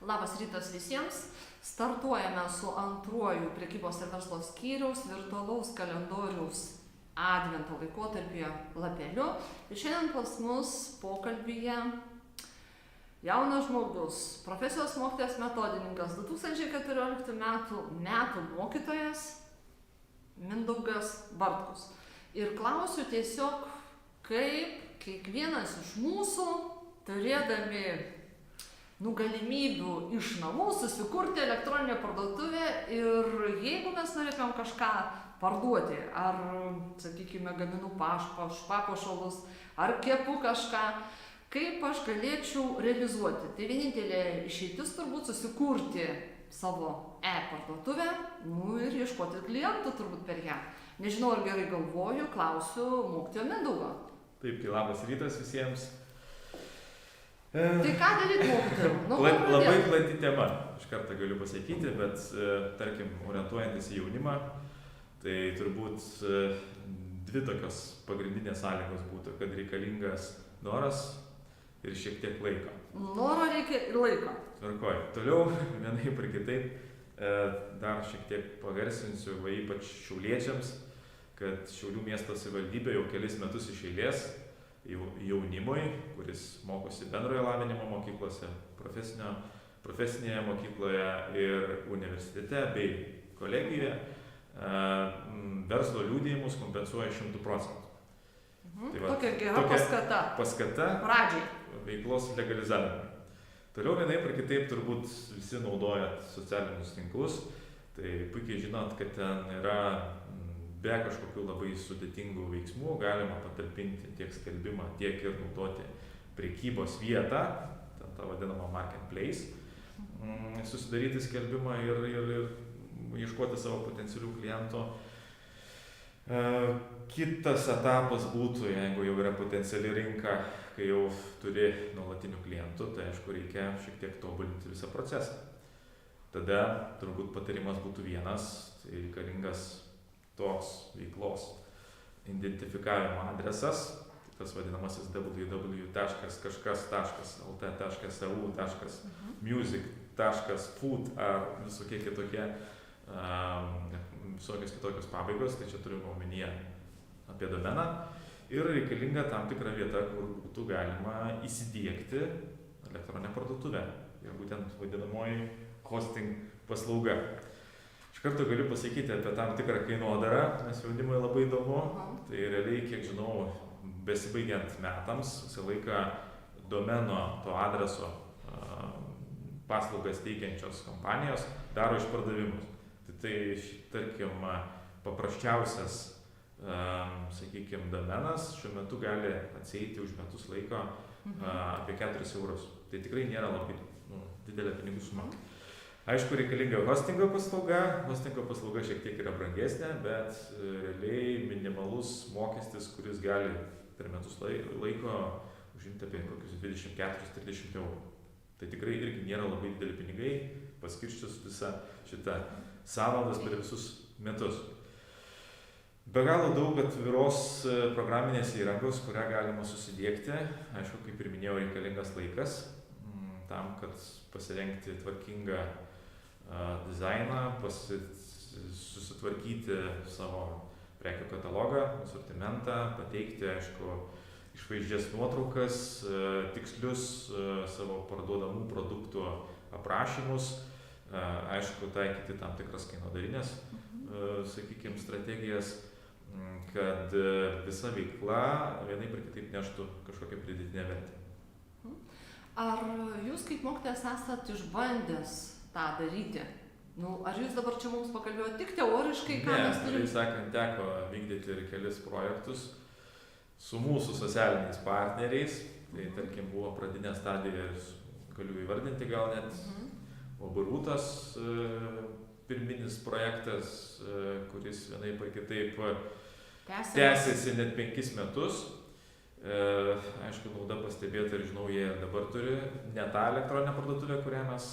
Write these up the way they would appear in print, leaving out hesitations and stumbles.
Labas rytas visiems. Startuojame su antruoju prekybos ir verslo skyriaus virtualaus kalendoriaus advento laikotarpyje lapeliu. Ir šiandien pas mus pokalbyje jaunas žmogus, profesijos mokytojas metodininkas, 2014 metų mokytojas Mindaugas Bartkus. Ir klausiu tiesiog, kaip kiekvienas iš mūsų, turėdami galimybių iš namų susikurti elektroninę parduotuvę ir jeigu mes norėtumėm kažką parduoti, ar, sakykime, gaminu papuošalus, ar kepu kažką, kaip aš galėčiau realizuoti. Tai vienintelė išeitis turbūt susikurti savo e-parduotuvę, ir ieškoti klientų turbūt per ją. Nežinau, ar gerai galvoju, klausiu mokytojo Mindaugo. Taip, tai labas rytas visiems. Tai ką daryti mokytojų? Labai plati tema, iš karto galiu pasakyti, bet tarkim, orientuojantis į jaunimą, tai turbūt dvi tokios pagrindinės sąlygos būtų, kad reikalingas noras ir šiek tiek laiko. Noro reikia ir laiko. Tvarkoj. Toliau, vienaip ir kitaip, dar šiek tiek pagarsinsiu, ypač šiauliečiams, kad Šiaulių miesto savivaldybė jau kelis metus iš eilės jaunimui, kuris mokosi bendrojo lavinimo mokyklose, profesinėje mokykloje ir universitete bei kolegijoje, verslo liudijimus kompensuoja 100%. Tai va, tokia gera paskata pradžiai veiklos legalizavimui. Toliau vienaip ir kitaip turbūt visi naudojat socialinius tinklus, tai puikiai žinot, kad ten yra be kažkokių labai sudėtingų veiksmų galima patalpinti tiek skelbimą, tiek ir naudoti prekybos vietą, tą vadinamą marketplace, susidaryti skelbimą ir ieškoti savo potencialių klientų. Kitas etapas būtų, jeigu jau yra potenciali rinka, kai jau turi nuolatinių klientų, tai aišku reikia šiek tiek tobulinti visą procesą. Tada turbūt patarimas būtų vienas, tai reikalingas tos veiklos identifikavimo adresas, tas vadinamasis www.lt.lt.su.music.food ar visokios kitokios pabaigos, tai čia turime omenyje apie domeną. Ir reikalinga tam tikra vieta, kur būtų galima įsidiegti elektroninę parduotuvę. Ir būtent vadinamoji hosting paslauga. Iš karto galiu pasakyti apie tam tikrą kainodarą, nes jaunimui labai įdomu. Tai realiai, kiek žinau, besibaigiant metams, visą laiką domeno to adreso paslaugas teikiančios kompanijos daro išpardavimus. Tai tarkim, paprasčiausias, sakykime, domenas šiuo metu gali atsieiti už metus laiko apie 4 eurus. Tai tikrai nėra labai didelė pinigų suma. Aišku, reikalinga hostingo paslauga šiek tiek yra brangesnė, bet realiai minimalus mokestis, kuris gali per metus laiko užimti apie kokius 24-30 eurų. Tai tikrai irgi nėra labai dideli pinigai, paskirščius visą šitą sąnaudas per visus metus. Be galo daug atviros programinės įrangos, kurią galima susidiegti. Aišku, kaip ir minėjau, reikalingas laikas tam, kad pasirengti tvarkingą dizainą, susitvarkyti savo prekių katalogą, asortimentą, pateikti, aišku, išvaizdžias nuotraukas, tikslius savo parduodamų produktų aprašymus, aišku, taikyti tam tikras kainodarinės, sakykime, strategijas, kad visa veikla vienaip ir kitaip neštų kažkokią pridėtinę vertę. Ar jūs kaip mokytojas esat išbandęs tą daryti? Ar jūs dabar čia mums pakalbėjote tik teoriškai, ką mes turime? Ne, sakant, teko vykdyti ir kelis projektus su mūsų socialiniais partneriais. Tai, tarkim, buvo pradinė stadija, galiu įvardinti gal net, Obarūtas pirminis projektas, kuris vienaip ar kitaip tęsiasi net 5 metus. Aišku, nauda pastebėta ir žinau, jie dabar turi ne tą elektroninę parduotuvę, kurią mes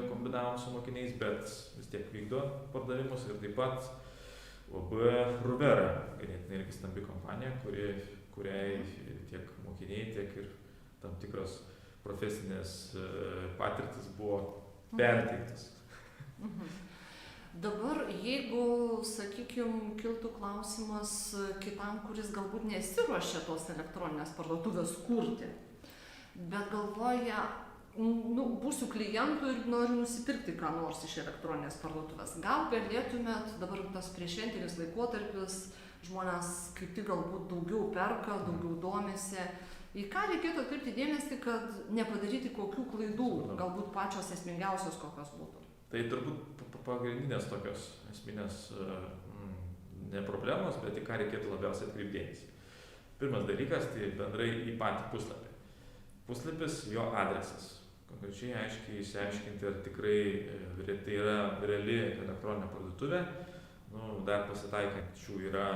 kombinavom su mokiniais, bet vis tiek vykdo pardavimus ir taip pat OB Rubera, ganėtinai irgi stambi kompanija, kuriai tiek mokiniai, tiek ir tam tikros profesinės patirtis buvo perteiktas. Dabar, jeigu, sakykime, kiltų klausimas kitam, kuris galbūt nesiruošia tos elektroninės parduotuvės kurti, bet galvoja, būsiu klientų ir noriu nusipirkti ką nors iš elektroninės parduotuvės. Gal galėtumėt, dabar tas prieššventinis laikotarpis, žmonės kaip tik galbūt daugiau perka, daugiau domisi. Į ką reikėtų atkreipti dėmesį, kad nepadaryti kokių klaidų, galbūt pačios esmingiausios kokios būtų? Tai turbūt pagrindinės tokios esminės ne problemos, bet į ką reikėtų labiausiai atkreipti dėmesį. Pirmas dalykas, tai bendrai į patį puslapį. Puslapis, jo adresas. Konkrečiai aiškiai išsiaiškinti, ar tikrai tai yra reali elektroninė parduotuvė. Dar pasitaikančių yra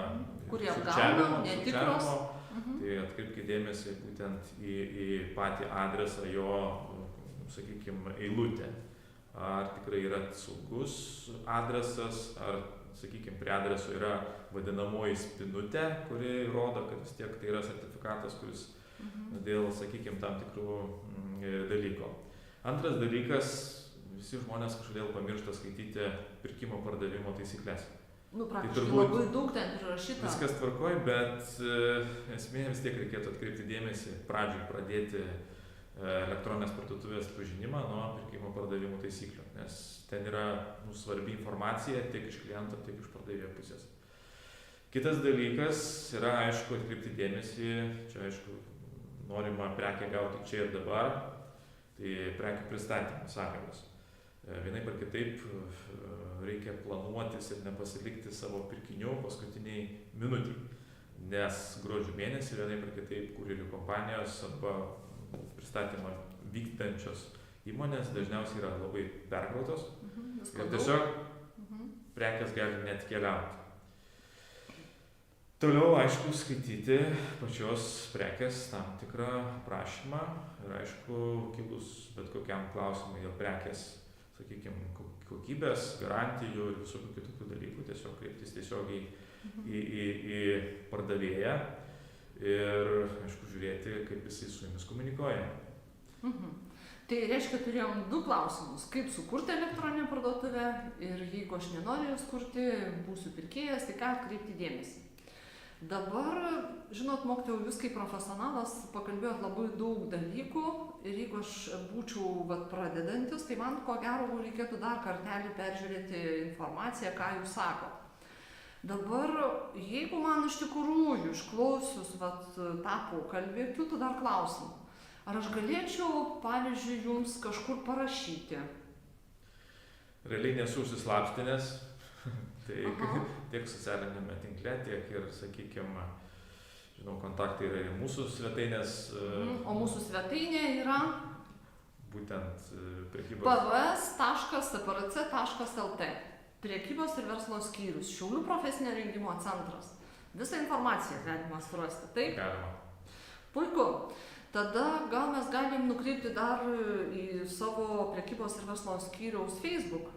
kurie apgauna, netikros. Tai atkreipkite dėmesį būtent į patį adresą, jo, sakykime, eilutę. Ar tikrai yra saugus adresas, ar, sakykime, prie adreso yra vadinamoji spinutė, kuri rodo, kad vis tiek tai yra sertifikatas, kuris dėl, sakykime, tam tikrų dalykų. Antras dalykas, visi žmonės kažkodėl pamiršta skaityti pirkimo pardavimo taisyklės. Praktiškai tai labai daug ten prirašyta. Viskas tvarkoj, bet esmė vis tiek reikėtų atkreipti dėmesį, pradžioj pradėti elektroninės parduotuvės pažinimą nuo pirkimo pardavimų taisyklių, nes ten yra svarbi informacija tiek iš kliento, tiek iš pardavėjo pusės. Kitas dalykas yra, aišku, atkreipti dėmesį, čia, aišku, norima prekę gauti čia ir dabar, tai prekių pristatymo sąlygos. Vienaip ar kitaip reikia planuotis ir nepasilikti savo pirkinių paskutiniai minutiai, nes gruodžio mėnesį vienaip ar kitaip kurjerių kompanijos arba pristatymą vykdančios įmonės dažniausiai yra labai perkrautos ir tiesiog prekės gali net keliauti. Toliau, aišku, skaityti pačios prekės tam tikrą aprašymą ir, aišku, kilus bet kokiam klausimui dėl prekės, sakykime, kokybės, garantijų ir visokių kitokių dalykų, tiesiog kreiptis tiesiogiai į pardavėją ir, aišku, žiūrėti, kaip jisai su jumis komunikuoja. Tai reiškia, turėjom du klausimus. Kaip sukurti elektroninę parduotuvę ir jeigu aš nenoriu jos kurti, būsiu pirkėjas, tai ką atkreipti dėmesį. Dabar, žinot, mokytojau, jūs kaip profesionalas pakalbėjot labai daug dalykų ir jeigu aš būčiau pradedantis, tai man ko gero reikėtų dar kartelį peržiūrėti informaciją, ką jūs sakot. Dabar, jeigu man iš tikrųjų išklausius tą pokalbį, kiltų dar klausimų. Ar aš galėčiau, pavyzdžiui, jums kažkur parašyti? Realiai nesu užsislapstinęs, tai tiek socialinėme tinkle, tiek ir, sakykime, žinau, kontaktai yra ir mūsų svetainės. O mūsų svetainė yra? Būtent prekybos. pvs.sprc.lt. Prekybos ir verslo skyrius, Šiaulių profesinio rengimo centras. Visą informaciją galima surasti, taip? Galima. Puiku. Tada gal mes galim nukreipti dar į savo prekybos ir verslo skyriaus Facebook.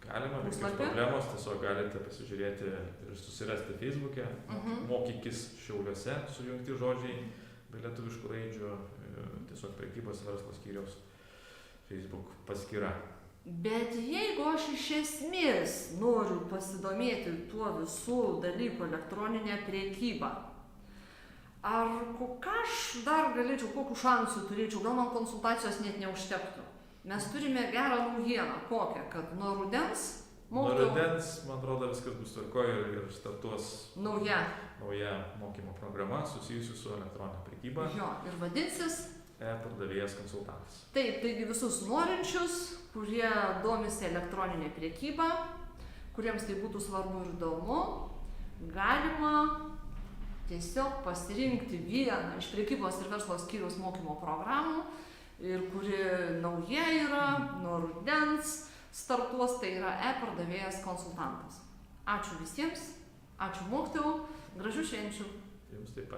Galima, jokios problemos, tiesiog galite pasižiūrėti ir susirasti Facebook'e. Mokykis Šiauliuose, sujungti žodžiai be lietuviškų raidžių, tiesiog prekybos ir verslo skyriaus Facebook paskyra. Bet jeigu aš iš esmės noriu pasidomėti tuo visų dalykų elektroninę prekybą, ar ką aš dar galėčiau, kokių šansų turėčiau, gal man konsultacijos net neužtektų. Mes turime gerą naujieną, kokią, kad nuo rudens... Nuo rudens, man atrodo, viskas bus tvarkoj ir startuos nauja mokymo programa susijusi su elektroninė prekyba. Jo, ir vadinsis? Pardavėjas konsultantas. Taip, taigi visus norinčius, kurie domisi elektroninė prekyba, kuriems tai būtų svarbu ir įdomu, galima tiesiog pasirinkti vieną iš prekybos ir verslo skyriaus mokymo programų, ir kuri nauja yra, nuo rudens startuos, tai yra pardavėjas konsultantas. Ačiū visiems, ačiū mokytojau, gražių švenčių. Jums taip pat.